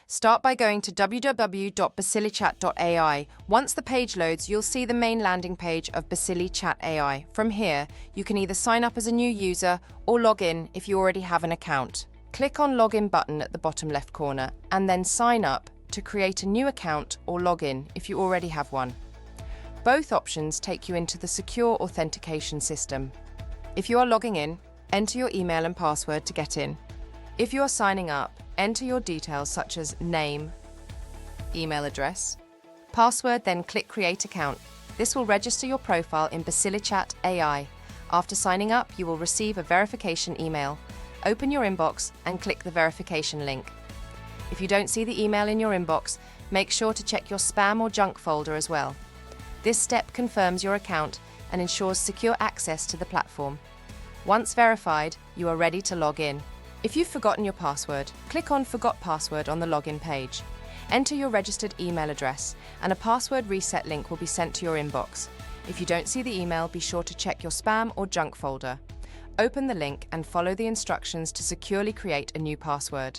Start by going to www.bassilichat.ai. Once the page loads, you'll see the main landing page of Bassilichat AI. From here, you can either sign up as a new user or log in if you already have an account. Click on Login button at the bottom left corner and then Sign Up to create a new account or log in if you already have one. Both options take you into the secure authentication system. If you are logging in, enter your email and password to get in. If you are signing up, enter your details such as name, email address, password, then click Create Account. This will register your profile in Bassilichat AI. After signing up, you will receive a verification email. Open your inbox and click the verification link. If you don't see the email in your inbox, make sure to check your spam or junk folder as well. This step confirms your account and ensures secure access to the platform. Once verified, you are ready to log in. If you've forgotten your password, click on Forgot Password on the login page. Enter your registered email address and a password reset link will be sent to your inbox. If you don't see the email, be sure to check your spam or junk folder. Open the link and follow the instructions to securely create a new password.